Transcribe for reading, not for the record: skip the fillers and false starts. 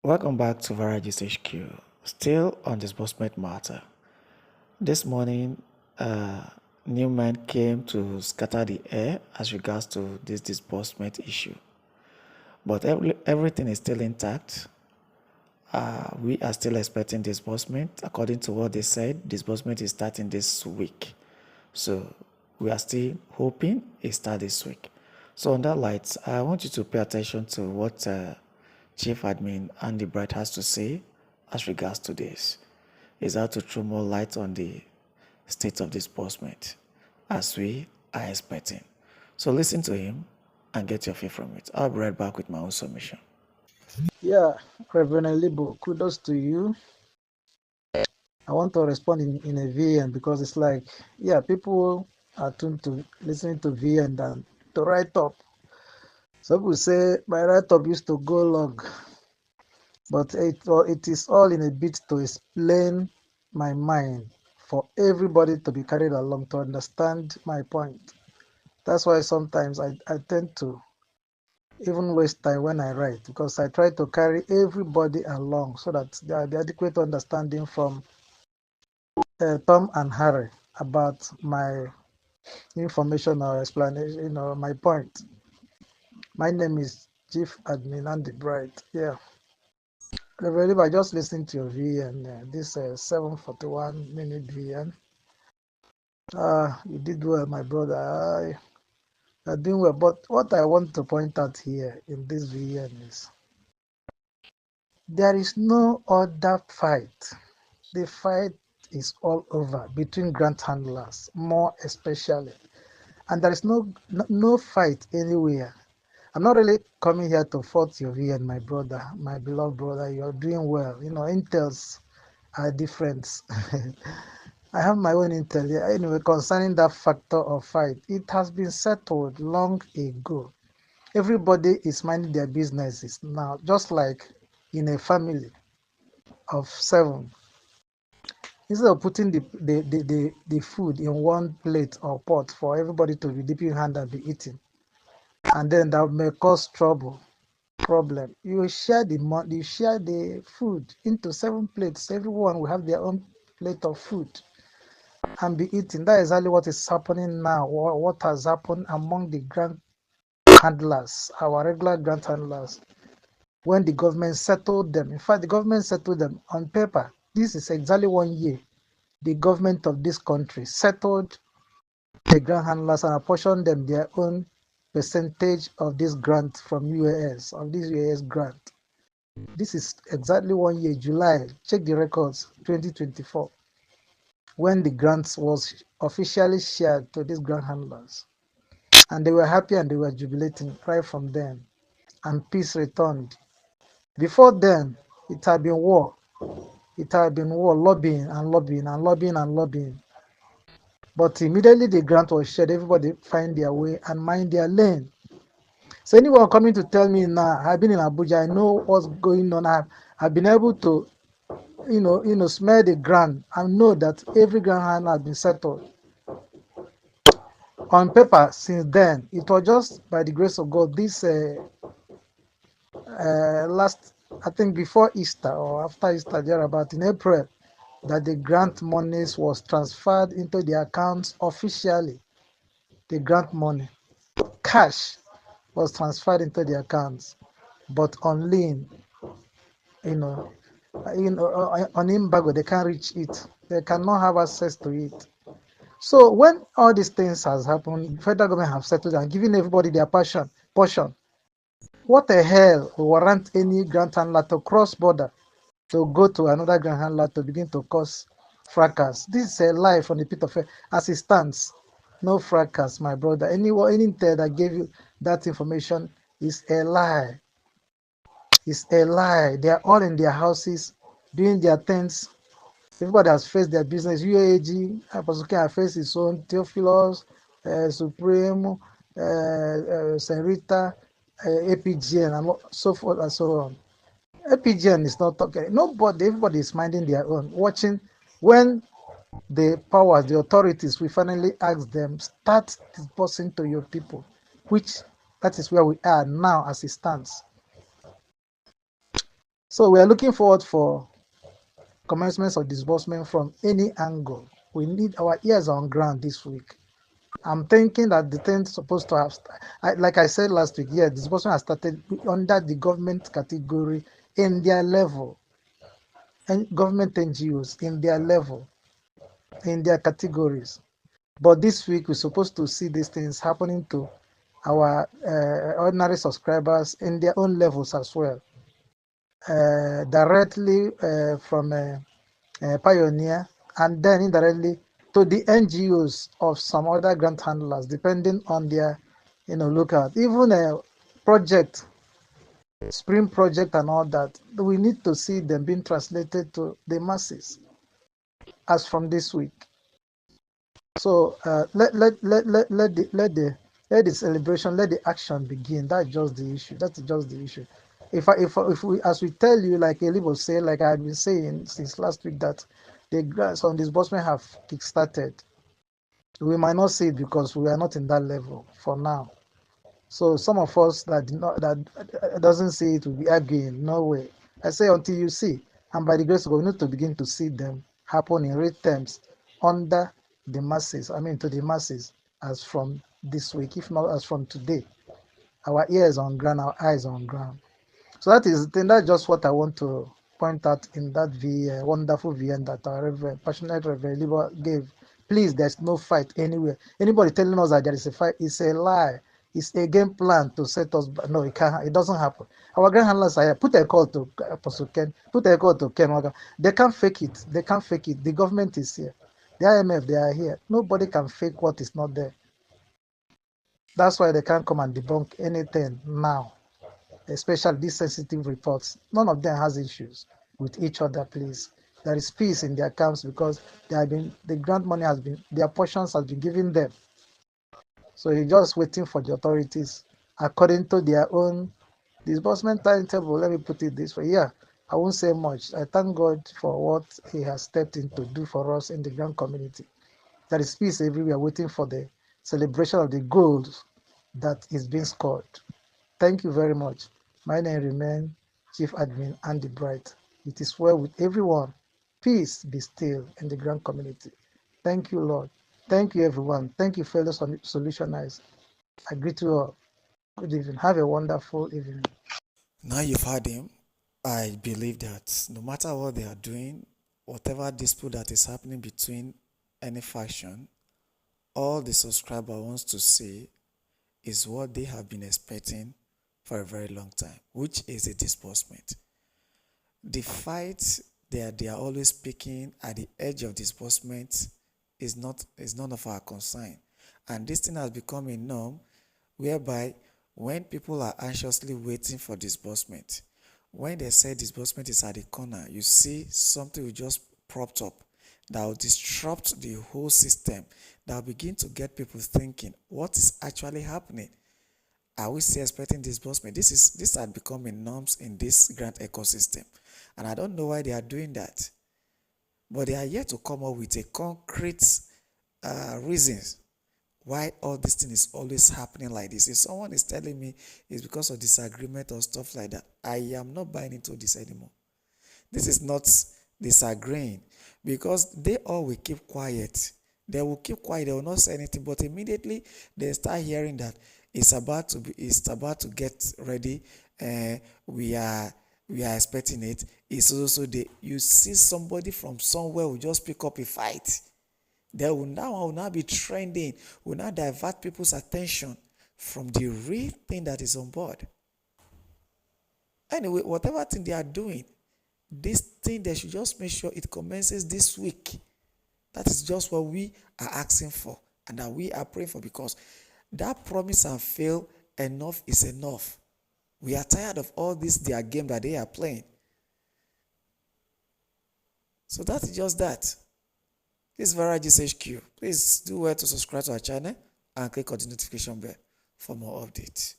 Welcome back to Varagis HQ. Still on disbursement matter. This morning, new men came to scatter the air as regards to this disbursement issue. But everything is still intact. We are still expecting disbursement. According to what they said, disbursement is starting this week. So we are still hoping it starts this week. So on that light, I want you to pay attention to what Chief Admin Andy Bright has to say as regards to this. Is how to throw more light on the state of disbursement as we are expecting. So listen to him and get your feel from it. I'll be right back with my own submission. Yeah, Reverend Libo, kudos to you. I want to respond in a VN because it's like, yeah, people are tuned to listening to VN than to write up. Some people say my write up used to go long, but it is all in a bit to explain my mind for everybody to be carried along to understand my point. That's why sometimes I tend to even waste time when I write because I try to carry everybody along so that there be adequate understanding from Tom and Harry about my information or explanation, my point. My name is Chief Admin Andy Bright. Yeah. Reverend, I just listened to your VN, this 7:41 minute VN. You did well, my brother. You're doing well. But what I want to point out here in this VN is there is no other fight. The fight is all over between grant handlers, more especially. And there is no fight anywhere. I'm not really coming here to fault your VN, my brother, my beloved brother. You're doing well. Intels are different. I have my own intel here. Anyway, concerning that factor of fight, it has been settled long ago. Everybody is minding their businesses now, just like in a family of 7. Instead of putting the food in one plate or pot for everybody to be dipping hand and be eating, and then that may cause problem. You share the food into 7 plates. Everyone will have their own plate of food and be eating. That is exactly what is happening now, or what has happened among the grant handlers, our regular grant handlers, when the government settled them. In fact, the government settled them on paper. This is exactly 1 year. The government of this country settled the grant handlers and apportioned them their own percentage of this grant from UAS, of this UAS grant. This is exactly 1 year, July. Check the records, 2024, when the grants was officially shared to these grant handlers. And they were happy and they were jubilating right from then. And peace returned. Before then, it had been war. It had been war, lobbying and lobbying and lobbying and lobbying. But immediately the grant was shared, everybody find their way and mind their lane. So anyone coming to tell me now, I've been in Abuja, I know what's going on. I've been able to, smell the grant and know that every grant hand has been settled. On paper, since then, it was just by the grace of God, this last, I think before Easter or after Easter, thereabout in April, that the grant monies was transferred into the accounts officially. The grant money, cash, was transferred into the accounts, but on lien, you know, on embargo, they can't reach it. They cannot have access to it. So when all these things has happened, the federal government have settled and given everybody their portion. What the hell will warrant any grant handler to cross border to go to another grant handler to begin to cause fracas? This is a lie from the pit of hell. As it stands, no fracas, my brother. Any intel that gave you that information is a lie. It's a lie. They are all in their houses doing their things. Everybody has faced their business. UAG, Apostle King has faced his own. Theophilus, Supreme, Senrita, APGN, and so forth and so on. APGN is not talking. Nobody, everybody is minding their own. Watching when the powers, the authorities, we finally ask them, start disbursing to your people, which that is where we are now as it stands. So we are looking forward for commencements of disbursement from any angle. We need our ears on ground this week. I'm thinking that the thing supposed to have, like I said last week, yeah, disbursement has started under the government category in their level, and government NGOs in their level, in their categories. But this week we're supposed to see these things happening to our ordinary subscribers in their own levels as well, directly from Pioneer, and then indirectly to the NGOs of some other grant handlers, depending on their, lookout. Even a project, Spring Project, and all that, we need to see them being translated to the masses as from this week. So let the celebration, let the action begin. That's just the issue. That's just the issue. If we, as we tell you, like Elibo said, like I've been saying since last week, that the grants on disbursement have kickstarted, we might not see it because we are not in that level for now. So some of us that doesn't see it will be arguing. No way. I say until you see, and by the grace of God, we need to begin to see them happen in real terms under the masses. I mean, to the masses as from this week, if not as from today. Our ears on ground, our eyes on ground. So that is the thing. That's just what I want to point out in that wonderful VN that our passionate Reverend Liber gave. Please, there's no fight anywhere. Anybody telling us that there is a fight is a lie. It's a game plan to set us back. No, it can't. It doesn't happen. Our grand handlers are here. Put a call to Apostle Ken. Put a call to Ken Waga. They can't fake it. They can't fake it. The government is here. The IMF, they are here. Nobody can fake what is not there. That's why they can't come and debunk anything now, especially these sensitive reports. None of them has issues with each other, please. There is peace in their camps because the grant money has been, their portions has been given them. So you're just waiting for the authorities according to their own disbursement timetable. Let me put it this way. Yeah, I won't say much. I thank God for what He has stepped in to do for us in the grant community. There is peace everywhere, waiting for the celebration of the goals that is being scored. Thank you very much. My name remains Chief Admin Andy Bright. It is well with everyone. Peace be still in the grand community. Thank you, Lord. Thank you, everyone. Thank you, fellow solutionists. I greet you all. Good evening. Have a wonderful evening. Now you've heard him. I believe that no matter what they are doing, whatever dispute that is happening between any faction, all the subscriber wants to see is what they have been expecting for a very long time, which is a disbursement. The fight that they are always picking at the edge of disbursement is none of our concern. And this thing has become a norm whereby when people are anxiously waiting for disbursement, when they say disbursement is at the corner, you see something will just propped up that will disrupt the whole system, that will begin to get people thinking, what is actually happening? Are we still expecting disbursement? This had become a norms in this grant ecosystem. And I don't know why they are doing that. But they are yet to come up with a concrete reasons why all this thing is always happening like this. If someone is telling me it's because of disagreement or stuff like that, I am not buying into this anymore. This is not disagreeing because they all will keep quiet. They will keep quiet. They will not say anything. But immediately they start hearing that it's about to get ready. We are expecting it. It's also you see somebody from somewhere will just pick up a fight. They will now be trending, will now divert people's attention from the real thing that is on board. Anyway, whatever thing they are doing, this thing they should just make sure it commences this week. That is just what we are asking for and that we are praying for, because that promise and fail, enough is enough. We are tired of all this their game that they are playing. So that's just that. This is Varagis HQ. Please do well to subscribe to our channel and click on the notification bell for more updates.